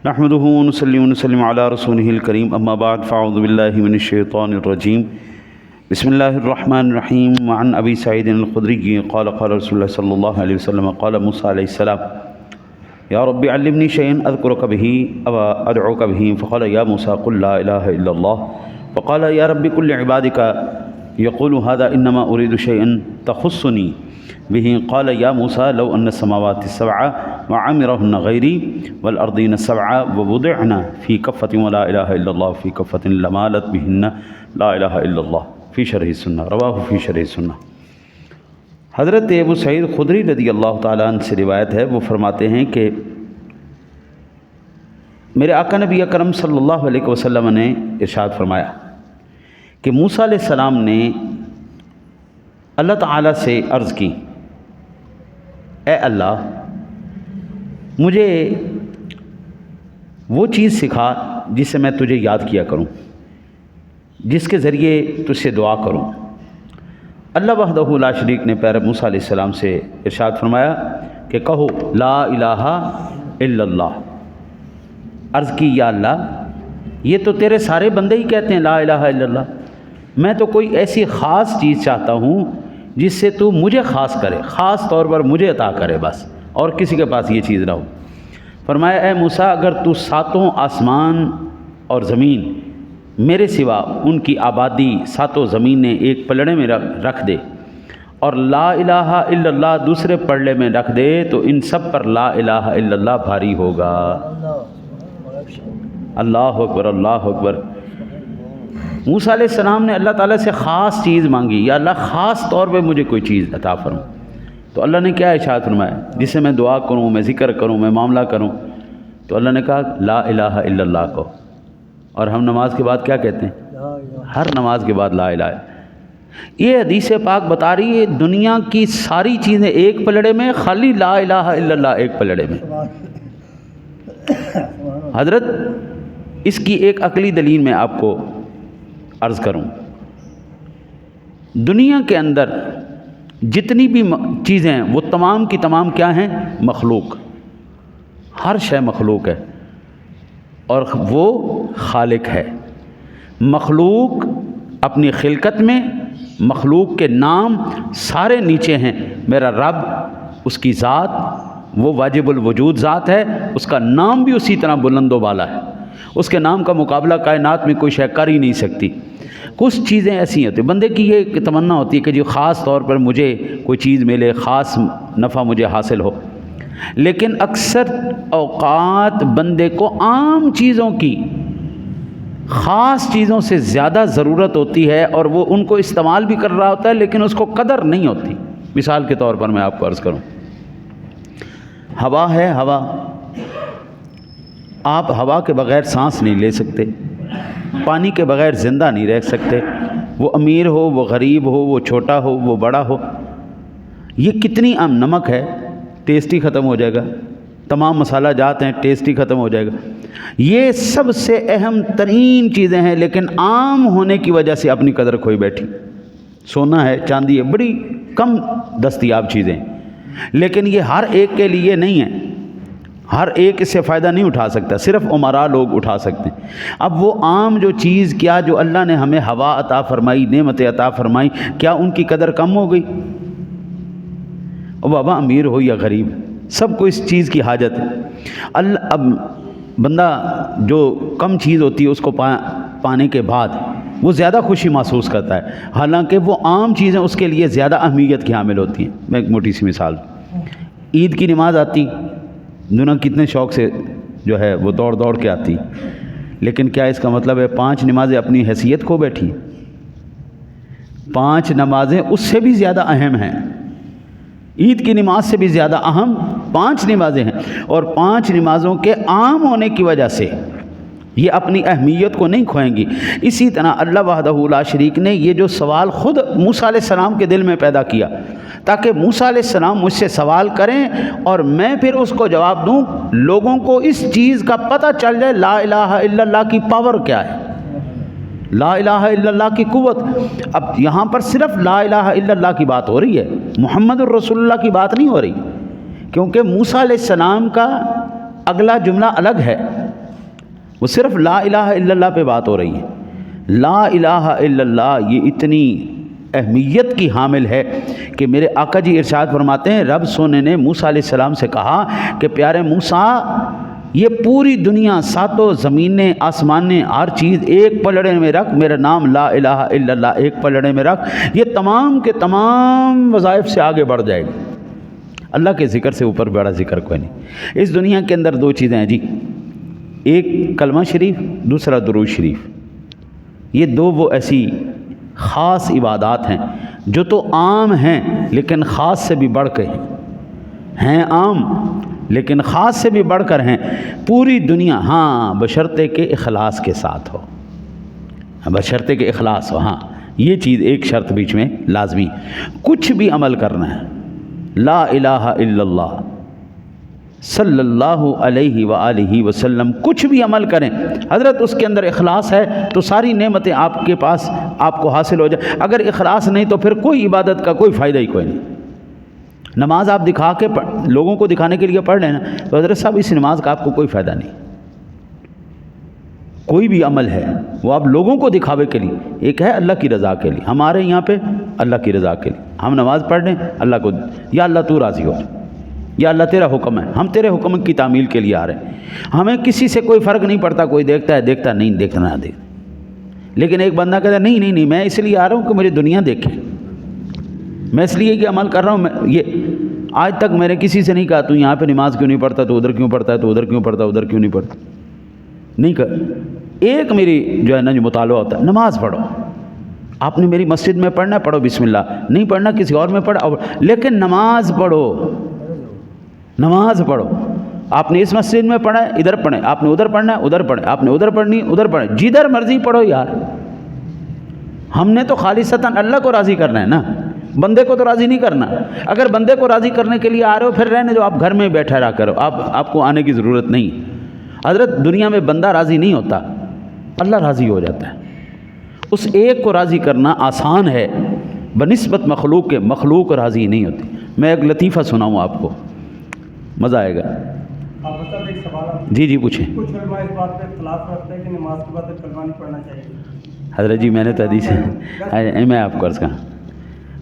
نحمده ونصلي ونسلم على رسوله الكريم اما بعد فاعوذ بالله من الشيطان الرجيم بسم الله الرحمن الرحيم وعن ابي سعيد الخدري قال رسول الله صلى الله عليه وسلم قال موسى عليه السلام يا رب علمني شيئا اذكرك به او ادعوك به فقال يا موسى قل لا اله الا الله فقال يا رب كل عبادك يقول هذا انما اريد شيئا تخصني به قال يا موسى لو ان السماوات السبع وعمرهن غيري والارضين السبع ووضعنا في كفة ولا اله الا الله في كفة لمالت بهن لا الہ الا اللہ فی شرح السنہ رواہ فی شرح السنہ۔ حضرت ابو سعید خدری رضی اللہ تعالیٰ عنہ سے روایت ہے، وہ فرماتے ہیں کہ میرے آقا نبی اکرم صلی اللہ علیہ وسلم نے ارشاد فرمایا کہ موسیٰ علیہ السلام نے اللہ تعالیٰ سے عرض کی، اے اللہ مجھے وہ چیز سکھا جس سے میں تجھے یاد کیا کروں، جس کے ذریعے تجھ سے دعا کروں۔ اللہ وحدہ لا شریک نے پیارے موسیٰ علیہ السلام سے ارشاد فرمایا کہ کہو لا الہ الا اللہ۔ عرض کی یا اللہ یہ تو تیرے سارے بندے ہی کہتے ہیں لا الہ الا اللہ، میں تو کوئی ایسی خاص چیز چاہتا ہوں جس سے تو مجھے خاص کرے، خاص طور پر مجھے عطا کرے بس، اور کسی کے پاس یہ چیز نہ ہو۔ فرمایا اے موسیٰ اگر تو ساتوں آسمان اور زمین میرے سوا ان کی آبادی ساتوں زمینیں ایک پلڑے میں رکھ دے اور لا الہ الا اللہ دوسرے پلڑے میں رکھ دے تو ان سب پر لا الہ الا اللہ بھاری ہوگا۔ اللہ اکبر اللہ اکبر۔ موسیٰ علیہ السلام نے اللہ تعالیٰ سے خاص چیز مانگی، یا اللہ خاص طور پہ مجھے کوئی چیز عطا فرما، تو اللہ نے کیا ارشاد فرمایا، جس سے میں دعا کروں، میں ذکر کروں، میں معاملہ کروں، تو اللہ نے کہا لا الہ الا اللہ کو۔ اور ہم نماز کے بعد کیا کہتے ہیں؟ ہر نماز کے بعد لا الہ۔ یہ حدیث پاک بتا رہی ہے دنیا کی ساری چیزیں ایک پلڑے میں، خالی لا الہ الا اللہ ایک پلڑے میں۔ حضرت اس کی ایک عقلی دلیل میں آپ کو عرض کروں، دنیا کے اندر جتنی بھی چیزیں ہیں وہ تمام کی تمام کیا ہیں؟ مخلوق۔ ہر شے مخلوق ہے اور وہ خالق ہے۔ مخلوق اپنی خلقت میں، مخلوق کے نام سارے نیچے ہیں۔ میرا رب اس کی ذات وہ واجب الوجود ذات ہے، اس کا نام بھی اسی طرح بلند و بالا ہے، اس کے نام کا مقابلہ کائنات میں کوئی شے کر ہی نہیں سکتی۔ کچھ چیزیں ایسی ہوتی ہیں، بندے کی یہ تمنا ہوتی ہے کہ جو خاص طور پر مجھے کوئی چیز ملے، خاص نفع مجھے حاصل ہو، لیکن اکثر اوقات بندے کو عام چیزوں کی خاص چیزوں سے زیادہ ضرورت ہوتی ہے اور وہ ان کو استعمال بھی کر رہا ہوتا ہے لیکن اس کو قدر نہیں ہوتی۔ مثال کے طور پر میں آپ کو عرض کروں، ہوا ہے، ہوا، آپ ہوا کے بغیر سانس نہیں لے سکتے، پانی کے بغیر زندہ نہیں رہ سکتے، وہ امیر ہو، وہ غریب ہو، وہ چھوٹا ہو، وہ بڑا ہو۔ یہ کتنی عام نمک ہے، ٹیسٹ ہی ختم ہو جائے گا، تمام مسالہ جات ہیں، ٹیسٹ ہی ختم ہو جائے گا۔ یہ سب سے اہم ترین چیزیں ہیں لیکن عام ہونے کی وجہ سے اپنی قدر کھوئی بیٹھی۔ سونا ہے، چاندی ہے، بڑی کم دستیاب چیزیں، لیکن یہ ہر ایک کے لیے نہیں ہے، ہر ایک اس سے فائدہ نہیں اٹھا سکتا، صرف امراء لوگ اٹھا سکتے ہیں۔ اب وہ عام جو چیز، کیا جو اللہ نے ہمیں ہوا عطا فرمائی، نعمتیں عطا فرمائی، کیا ان کی قدر کم ہو گئی؟ اور بابا امیر ہو یا غریب، سب کو اس چیز کی حاجت ہے۔ اب بندہ جو کم چیز ہوتی ہے اس کو پانے کے بعد وہ زیادہ خوشی محسوس کرتا ہے، حالانکہ وہ عام چیزیں اس کے لیے زیادہ اہمیت کی حامل ہوتی ہیں۔ میں ایک موٹی سی مثال، عید کی نماز آتی، دنیا کتنے شوق سے جو ہے وہ دوڑ دوڑ کے آتی، لیکن کیا اس کا مطلب ہے 5 نمازیں اپنی حیثیت کھو بیٹھی؟ 5 نمازیں اس سے بھی زیادہ اہم ہیں، عید کی نماز سے بھی زیادہ اہم 5 نمازیں ہیں، اور 5 نمازوں کے عام ہونے کی وجہ سے یہ اپنی اہمیت کو نہیں کھوئیں گی۔ اسی طرح اللہ وحدہ لا شریک نے یہ جو سوال خود موسیٰ علیہ السلام کے دل میں پیدا کیا تاکہ موسیٰ علیہ السلام مجھ سے سوال کریں اور میں پھر اس کو جواب دوں، لوگوں کو اس چیز کا پتہ چل جائے لا الہ الا اللہ کی پاور کیا ہے، لا الہ الا اللہ کی قوت۔ اب یہاں پر صرف لا الہ الا اللہ کی بات ہو رہی ہے، محمد الرسول اللہ کی بات نہیں ہو رہی، کیونکہ موسیٰ علیہ السلام کا اگلا جملہ الگ ہے، وہ صرف لا الہ الا اللہ پہ بات ہو رہی ہے. لا الہ الا اللہ یہ اتنی اہمیت کی حامل ہے کہ میرے آقا جی ارشاد فرماتے ہیں رب سونے نے موسیٰ علیہ السلام سے کہا کہ پیارے موسیٰ یہ پوری دنیا، ساتوں زمینیں آسمانیں، ہر چیز ایک پلڑے میں رکھ، میرا نام لا الہ الا اللہ ایک پلڑے میں رکھ، یہ تمام کے تمام وظائف سے آگے بڑھ جائے گی. اللہ کے ذکر سے اوپر بڑا ذکر کوئی نہیں. اس دنیا کے اندر دو چیزیں ہیں جی، ایک کلمہ شریف، دوسرا درود شریف. یہ دو وہ ایسی خاص عبادات ہیں جو تو عام ہیں لیکن خاص سے بھی بڑھ کے ہیں عام لیکن خاص سے بھی بڑھ کر ہیں. پوری دنیا، ہاں بشرطے کے اخلاص کے ساتھ ہو، بشرطے کے اخلاص ہو. ہاں یہ چیز ایک شرط بیچ میں لازمی. کچھ بھی عمل کرنا ہے، لا الہ الا اللہ صلی اللہ علیہ وآلہ وسلم، کچھ بھی عمل کریں حضرت اس کے اندر اخلاص ہے تو ساری نعمتیں آپ کے پاس آپ کو حاصل ہو جائے. اگر اخلاص نہیں تو پھر کوئی عبادت کا کوئی فائدہ ہی کوئی نہیں. نماز آپ دکھا کے لوگوں کو دکھانے کے لیے پڑھ لینا تو حضرت صاحب اس نماز کا آپ کو کوئی فائدہ نہیں. کوئی بھی عمل ہے وہ آپ لوگوں کو دکھاوے کے لیے، ایک ہے اللہ کی رضا کے لیے. ہمارے یہاں پہ اللہ کی رضا کے لیے ہم نماز پڑھ لیں اللہ کو، یا اللہ تو راضی ہو، یا اللہ تیرا حکم ہے، ہم تیرے حکم کی تعمیل کے لیے آ رہے ہیں. ہمیں کسی سے کوئی فرق نہیں پڑتا، کوئی دیکھتا ہے دیکھتا نہیں دیکھنا نہ دیکھ. لیکن ایک بندہ کہتا ہے نہیں نہیں نہیں میں اس لیے آ رہا ہوں کہ مجھے دنیا دیکھے، میں اس لیے کہ عمل کر رہا ہوں. میں یہ آج تک میں نے کسی سے نہیں کہا تو یہاں پہ نماز کیوں نہیں پڑھتا، تو ادھر کیوں پڑھتا ہے، تو ادھر کیوں پڑھتا ہے، ادھر کیوں نہیں پڑھتا، نہیں کہا. ایک میری جو ہے نا جو مطالبہ ہوتا ہے نماز پڑھو. آپ نے میری مسجد میں پڑھنا ہے پڑھو بسم اللہ، نہیں پڑھنا کسی اور میں پڑھو، لیکن نماز پڑھو، نماز پڑھو. آپ نے اس مسجد میں پڑھا ہے ادھر پڑھیں، آپ نے ادھر پڑھنا ہے ادھر پڑھیں، آپ نے ادھر پڑھنی ادھر پڑھیں، جدھر مرضی پڑھو یار. ہم نے تو خالصتاً اللہ کو راضی کرنا ہے نا، بندے کو تو راضی نہیں کرنا. اگر بندے کو راضی کرنے کے لیے آ رہے ہو پھر رہنے جو، آپ گھر میں بیٹھا رہا کرو، آپ کو آنے کی ضرورت نہیں. حضرت دنیا میں بندہ راضی نہیں ہوتا، اللہ راضی ہو جاتا ہے. اس ایک کو راضی کرنا آسان ہے بنسبت مخلوق کے، مخلوق راضی نہیں ہوتی. میں ایک لطیفہ سناؤں آپ کو، مزہ آئے گا. ایک سوال جی جی پوچھیں. کچھ علماء اس بات پہ اختلاف رکھتے ہیں کہ نماز کے بعد کلمہ نہیں پڑھنا چاہیے. حضرت جی میں نے تو حدیث میں آپ کو عرض کہا،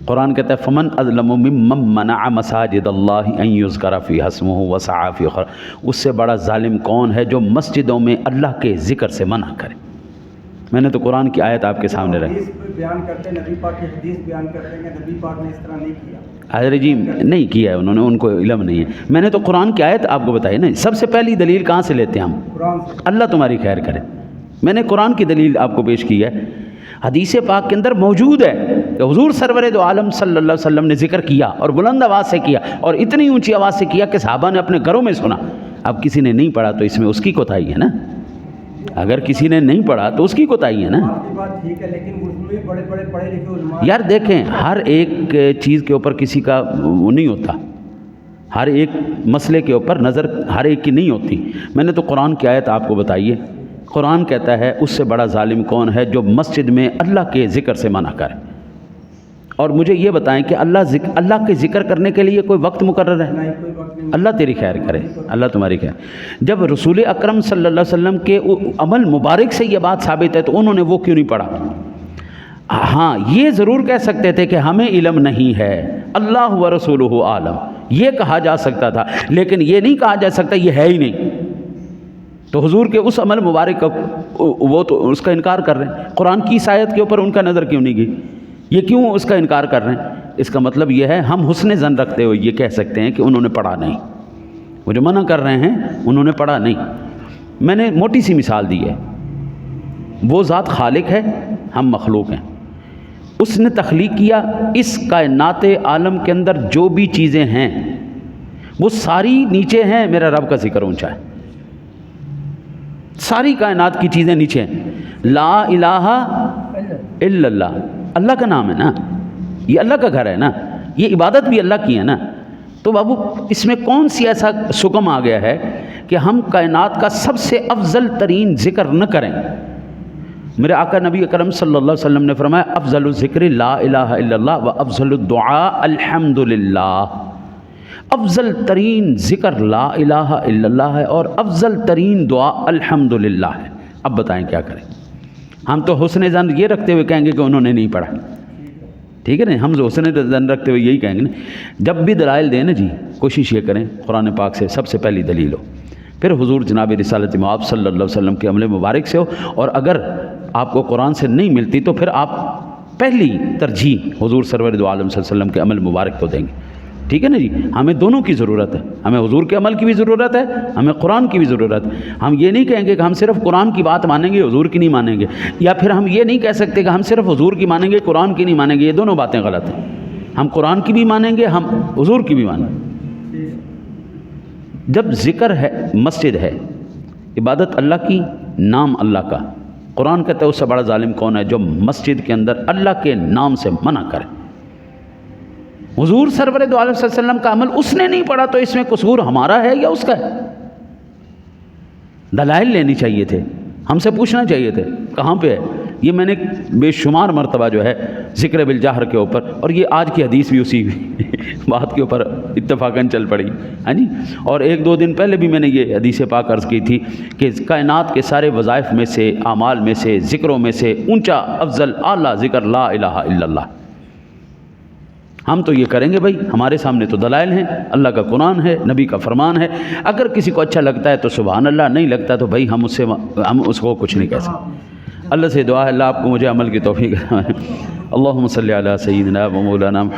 قرآن کہتا ہے فمن اظلم ممن منع مساجد اللہ ان یذکر فیہا اسمہ وسعی فی خراب. اس سے بڑا ظالم کون ہے جو مسجدوں میں اللہ کے ذکر سے منع کرے. میں نے تو قرآن کی آیت آپ کے سامنے رکھی. حدیث بیان کرتے ہیں، نبی پاک کی حدیث بیان کرتے ہیں کہ نبی پاک نے اس طرح نہیں کیا. حضرت جی نہیں کیا ہے انہوں نے، ان کو علم نہیں ہے. میں نے تو قرآن کی آیت آپ کو بتائی نا. سب سے پہلی دلیل کہاں سے لیتے ہیں ہم؟ قرآن سے. اللہ تمہاری خیر کرے. میں نے قرآن کی دلیل آپ کو پیش کی ہے. حدیث پاک کے اندر موجود ہے کہ حضور سرور دو عالم صلی اللہ علیہ وسلم نے ذکر کیا اور بلند آواز سے کیا اور اتنی اونچی آواز سے کیا کہ صحابہ نے اپنے گھروں میں سنا. اب کسی نے نہیں پڑھا تو اس میں اس کی کوتاہی ہے نا. اگر کسی نے نہیں پڑھا تو اس کی کوتاہی ہے نا. آپ کی بات ٹھیک ہے لیکن اس میں بڑے بڑے پڑھے لکھے علماء، یار دیکھیں ہر ایک چیز کے اوپر کسی کا وہ نہیں ہوتا، ہر ایک مسئلے کے اوپر نظر ہر ایک کی نہیں ہوتی. میں نے تو قرآن کی آیت آپ کو بتائی ہے. قرآن کہتا ہے اس سے بڑا ظالم کون ہے جو مسجد میں اللہ کے ذکر سے منع کرے. اور مجھے یہ بتائیں کہ اللہ کے ذکر کرنے کے لیے کوئی وقت مقرر ہے؟ نہیں کوئی وقت نہیں. اللہ تیری خیر کرے، اللہ تمہاری خیر. جب رسول اکرم صلی اللہ علیہ وسلم کے عمل مبارک سے یہ بات ثابت ہے تو انہوں نے وہ کیوں نہیں پڑھا؟ ہاں یہ ضرور کہہ سکتے تھے کہ ہمیں علم نہیں ہے، اللہ و رسولہ عالم، یہ کہا جا سکتا تھا، لیکن یہ نہیں کہا جا سکتا یہ ہے ہی نہیں. تو حضور کے اس عمل مبارک کا وہ تو اس کا انکار کر رہے ہیں. قرآن کی اس آیت کے اوپر ان کا نظر کیوں نہیں گئی؟ یہ کیوں اس کا انکار کر رہے ہیں؟ اس کا مطلب یہ ہے ہم حسن ظن رکھتے ہوئے یہ کہہ سکتے ہیں کہ انہوں نے پڑھا نہیں. وہ جو منع کر رہے ہیں انہوں نے پڑھا نہیں. میں نے موٹی سی مثال دی ہے. وہ ذات خالق ہے، ہم مخلوق ہیں. اس نے تخلیق کیا. اس کائنات عالم کے اندر جو بھی چیزیں ہیں وہ ساری نیچے ہیں، میرا رب کا ذکر اونچا ہے. ساری کائنات کی چیزیں نیچے ہیں. لا الہ الا اللہ اللہ کا نام ہے نا، یہ اللہ کا گھر ہے نا، یہ عبادت بھی اللہ کی ہے نا. تو بابو اس میں کون سی ایسا سکم آ گیا ہے کہ ہم کائنات کا سب سے افضل ترین ذکر نہ کریں؟ میرے آقا نبی اکرم صلی اللہ علیہ وسلم نے فرمایا افضل الذکر لا الہ الا اللہ و افضل الدعاء الحمدللہ. افضل ترین ذکر لا الہ الا اللہ ہے اور افضل ترین دعا الحمدللہ ہے. اب بتائیں کیا کریں؟ ہم تو حسن ظن یہ رکھتے ہوئے کہیں گے کہ انہوں نے نہیں پڑھا، ٹھیک ہے نا، ہم حسن ظن رکھتے ہوئے یہی کہیں گے نا۔ جب بھی دلائل دیں نا جی، کوشش یہ کریں قرآن پاک سے سب سے پہلی دلیل ہو، پھر حضور جناب رسالت مآب صلی اللہ علیہ وسلم کے عمل مبارک سے ہو، اور اگر آپ کو قرآن سے نہیں ملتی تو پھر آپ پہلی ترجیح حضور سرور دو عالم صلی اللہ علیہ وسلم کے عمل مبارک کو دیں گے، ٹھیک ہے نا جی۔ ہمیں دونوں کی ضرورت ہے، ہمیں حضور کے عمل کی بھی ضرورت ہے، ہمیں قرآن کی بھی ضرورت ہے۔ ہم یہ نہیں کہیں گے کہ ہم صرف قرآن کی بات مانیں گے، حضور کی نہیں مانیں گے، یا پھر ہم یہ نہیں کہہ سکتے کہ ہم صرف حضور کی مانیں گے، قرآن کی نہیں مانیں گے، یہ دونوں باتیں غلط ہیں۔ ہم قرآن کی بھی مانیں گے، ہم حضور کی بھی مانیں گے۔ جب ذکر ہے، مسجد ہے، عبادت اللہ کی، نام اللہ کا، قرآن کہتا ہے اس سے بڑا ظالم کون ہے جو مسجد کے اندر اللہ کے نام سے منع کرے۔ حضور سرور دو عالم صلی اللہ علیہ وسلم کا عمل اس نے نہیں پڑھا تو اس میں قصور ہمارا ہے یا اس کا ہے؟ دلائل لینی چاہیے تھے، ہم سے پوچھنا چاہیے تھے کہاں پہ ہے۔ یہ میں نے بے شمار مرتبہ جو ہے ذکر بالجہر کے اوپر، اور یہ آج کی حدیث بھی اسی بات کے اوپر اتفاقاً چل پڑی، ہاں جی۔ اور ایک دو دن پہلے بھی میں نے یہ حدیث پاک عرض کی تھی کہ کائنات کے سارے وظائف میں سے، اعمال میں سے، ذکروں میں سے اونچا افضل اعلیٰ ذکر لا الہ الا اللہ۔ ہم تو یہ کریں گے بھائی، ہمارے سامنے تو دلائل ہیں، اللہ کا قرآن ہے، نبی کا فرمان ہے۔ اگر کسی کو اچھا لگتا ہے تو سبحان اللہ، نہیں لگتا تو بھائی ہم اس کو کچھ نہیں کہہ سکتے۔ اللہ سے دعا ہے اللہ آپ کو مجھے عمل کی توفیق دے۔ اللہم صلی علی سیدنا و مولانا محمد۔